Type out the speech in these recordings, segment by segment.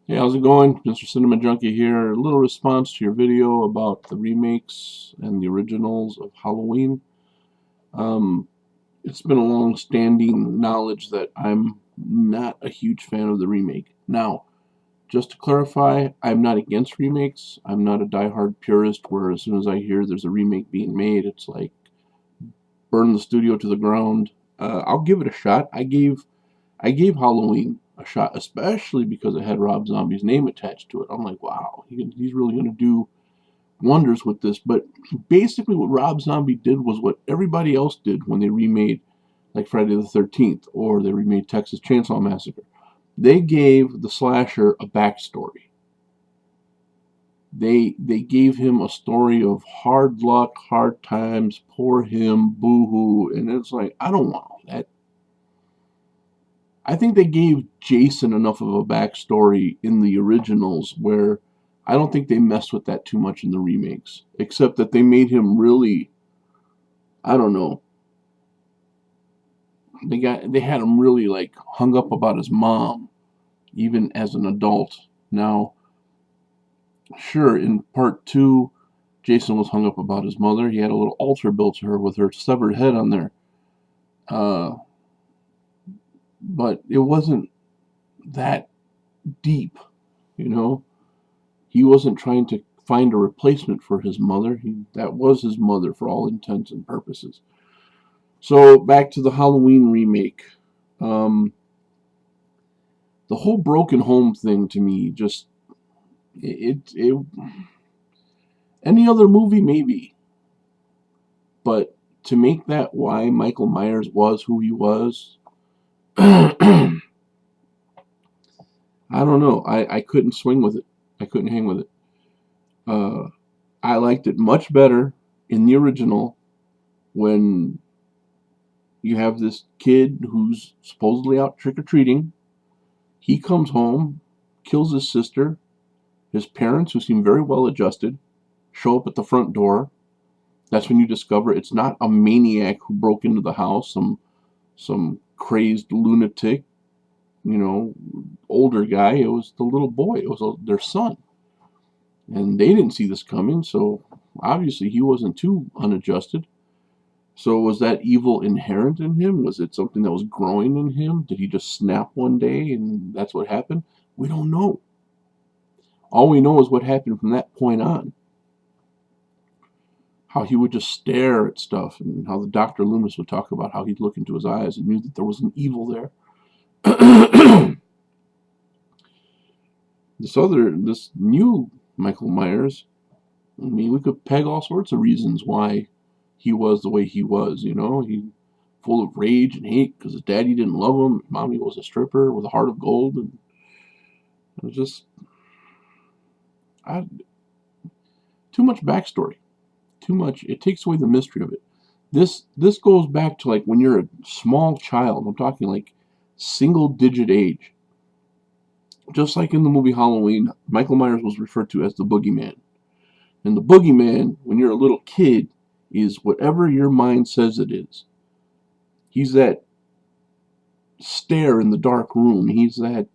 Hey, how's it going? Mr. Cinema Junkie here. A little response to your video about the remakes and the originals of Halloween. Um, it's been a long-standing knowledge that I'm not a huge fan of the remake. Now, just to clarify, I'm not against remakes. I'm not a die-hard purist where as soon as I hear there's a remake being made, it's like burn the studio to the ground. I'll give it a shot. I gave Halloween a shot, especially because it had Rob Zombie's name attached to it. I'm like, wow, he's really going to do wonders with this. But basically, what Rob Zombie did was what everybody else did when they remade, like Friday the 13th or they remade Texas Chainsaw Massacre. They gave the slasher a backstory. They gave him a story of hard luck, hard times, poor him, boo hoo, and it's like I don't want all that. I think they gave Jason enough of a backstory in the originals where I don't think they messed with that too much in the remakes, except that they made him really, I don't know, they had him really like hung up about his mom, even as an adult. Now, sure, in part two, Jason was hung up about his mother. He had a little altar built to her with her severed head on there, uh, but it wasn't that deep, you know. He wasn't trying to find a replacement for his mother. That was his mother for all intents and purposes. So back to the Halloween remake. Um, the whole broken home thing to me just it any other movie maybe, but to make that why Michael Myers was who he was, I don't know. I couldn't swing with it. I couldn't hang with it. Uh, I liked it much better in the original when you have this kid who's supposedly out trick-or-treating. He comes home, kills his sister. His parents, who seem very well adjusted, show up at the front door. That's when you discover it's not a maniac who broke into the house, some crazed lunatic, you know, older guy. It was the little boy. It was their son. And they didn't see this coming, so obviously he wasn't too unadjusted. So was that evil inherent in him? Was it something that was growing in him? Did he just snap one day and that's what happened? We don't know. All we know is what happened from that point on. How he would just stare at stuff and how the Dr. Loomis would talk about how he'd look into his eyes and knew that there was an evil there. This new Michael Myers, I mean, we could peg all sorts of reasons why he was the way he was, you know. He full of rage and hate because his daddy didn't love him. Mommy was a stripper with a heart of gold, and it was just I, too much backstory. Too much. It takes away the mystery of it. This goes back to like when you're a small child. I'm talking like single digit age. Just like in the movie Halloween, Michael Myers was referred to as the boogeyman. And the boogeyman, when you're a little kid, is whatever your mind says it is. He's that stare in the dark room. He's that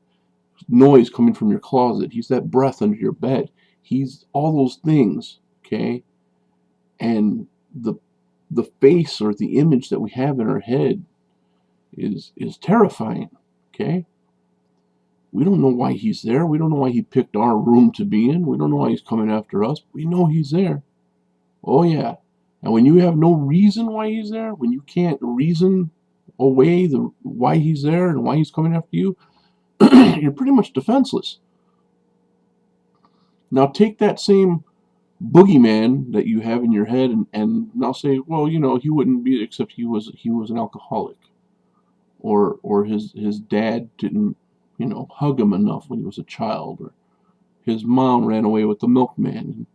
noise coming from your closet. He's that breath under your bed. He's all those things, okay? And the face or the image that we have in our head is terrifying, okay? We don't know why he's there. We don't know why he picked our room to be in. We don't know why he's coming after us. We know he's there. Oh yeah. And when you have no reason why he's there, when you can't reason away the why he's there and why he's coming after you, you're pretty much defenseless. Now take that same boogeyman that you have in your head and now say, well, you know, he wouldn't be except he was an alcoholic. Or his dad didn't, you know, hug him enough when he was a child, or his mom ran away with the milkman. And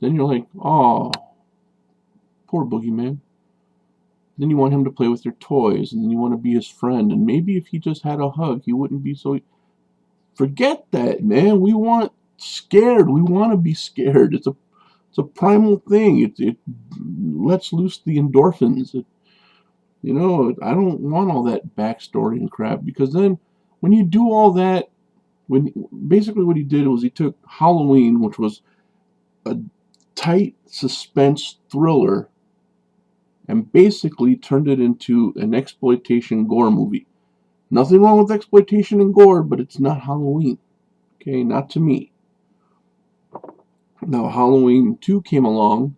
then you're like, oh, poor boogeyman. Then you want him to play with your toys, and then you want to be his friend, and maybe if he just had a hug, he wouldn't be so. Forget that, man. We want scared. We want to be scared. It's a primal thing. It lets loose the endorphins. You know, I don't want all that backstory and crap, because then when you do all that, basically what he did was he took Halloween, which was a tight suspense thriller, and basically turned it into an exploitation gore movie. Nothing wrong with exploitation and gore, but it's not Halloween. Okay, not to me. Now Halloween 2 came along,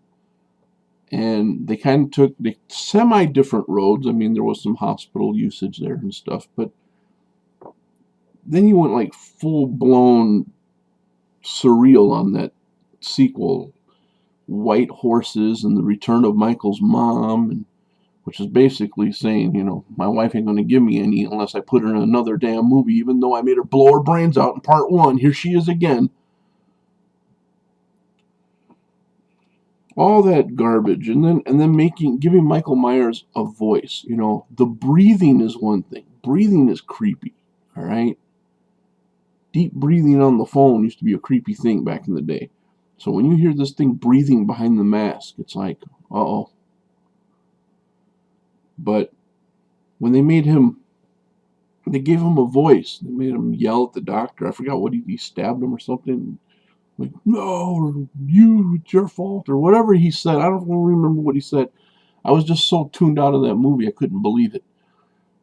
and they kind of took the semi-different roads. I mean, there was some hospital usage there and stuff, but then he went like full-blown surreal on that sequel, White Horses and the Return of Michael's Mom, and which is basically saying, you know, my wife ain't going to give me any unless I put her in another damn movie, even though I made her blow her brains out in part 1. Here she is again. All that garbage, and then giving Michael Myers a voice. You know, the breathing is one thing. Breathing is creepy, all right? Deep breathing on the phone used to be a creepy thing back in the day. So when you hear this thing breathing behind the mask, it's like, uh-oh. But when they gave him a voice. They made him yell at the doctor. I forgot what he stabbed him or something. Like, no, or you, it's your fault, or whatever he said. I don't remember what he said. I was just so tuned out of that movie, I couldn't believe it.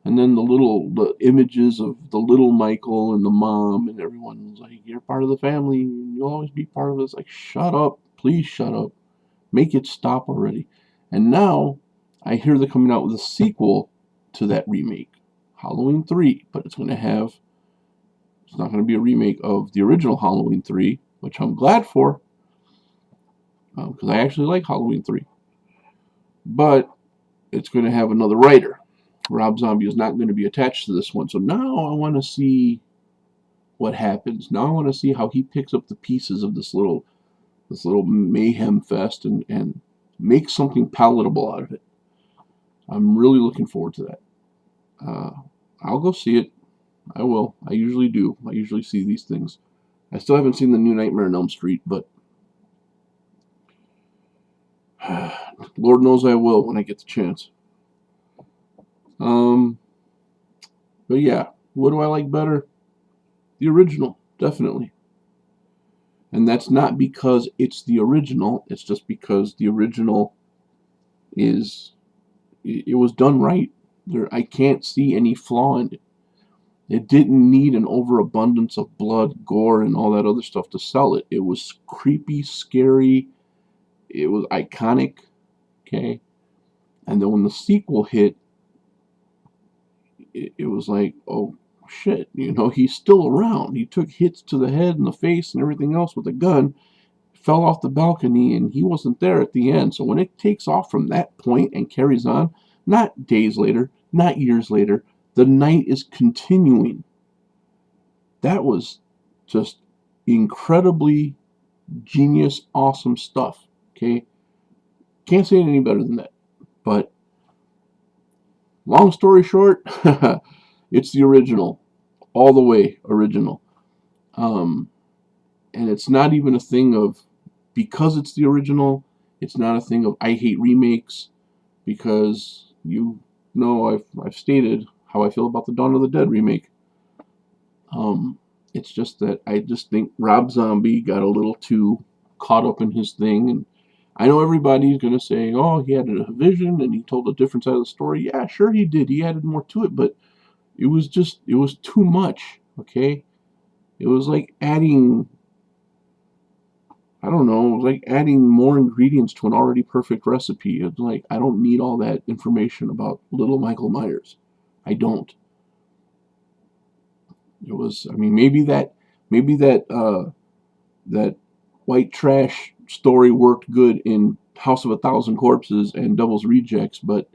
And then the images of the little Michael and the mom, and everyone was like, you're part of the family, you'll always be part of it. It's like, shut up, please shut up. Make it stop already. And now, I hear they're coming out with a sequel to that remake, Halloween 3, but it's not going to be a remake of the original Halloween 3, which I'm glad for, because I actually like Halloween 3. But it's going to have another writer. Rob Zombie is not going to be attached to this one. So now I want to see what happens. Now I want to see how he picks up the pieces of this little mayhem fest and makes something palatable out of it. I'm really looking forward to that. I'll go see it. I will. I usually do. I usually see these things. I still haven't seen the new Nightmare on Elm Street, but Lord knows I will when I get the chance. But yeah, what do I like better? The original, definitely. And that's not because it's the original. It's just because the original it was done right. I can't see any flaw in it. It didn't need an overabundance of blood, gore, and all that other stuff to sell it. It was creepy, scary. It was iconic. Okay? And then when the sequel hit, it was like, oh, shit. You know, he's still around. He took hits to the head and the face and everything else with a gun, fell off the balcony, and he wasn't there at the end. So when it takes off from that point and carries on, not days later, not years later, the night is continuing. That was just incredibly genius, awesome stuff. Okay? Can't say it any better than that. But long story short, it's the original. All the way original. And it's not even a thing of, because it's the original, it's not a thing of I hate remakes, because you know I've stated how I feel about the Dawn of the Dead remake. It's just that I just think Rob Zombie got a little too caught up in his thing, and I know everybody's going to say, oh, he had a vision and he told a different side of the story. Yeah, sure he did. He added more to it, but it was too much, okay? It was like adding, I don't know, it was like adding more ingredients to an already perfect recipe. It's like, I don't need all that information about little Michael Myers. I don't. It was, I mean, maybe that white trash story worked good in House of a Thousand Corpses and Devil's Rejects, but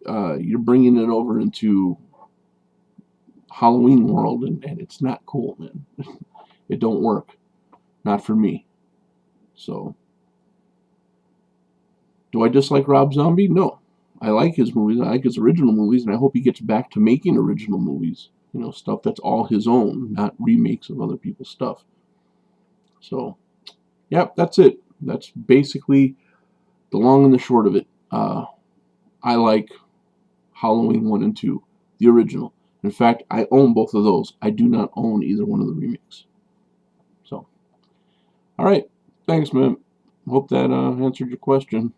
you're bringing it over into Halloween world, and it's not cool, man. It don't work. Not for me. So, do I dislike Rob Zombie? No. I like his movies. I like his original movies, and I hope he gets back to making original movies. You know, stuff that's all his own, not remakes of other people's stuff. So, yep, that's it. That's basically the long and the short of it. I like Halloween 1 and 2, the original. In fact, I own both of those. I do not own either one of the remakes. So, all right. Thanks, man. Hope that answered your question.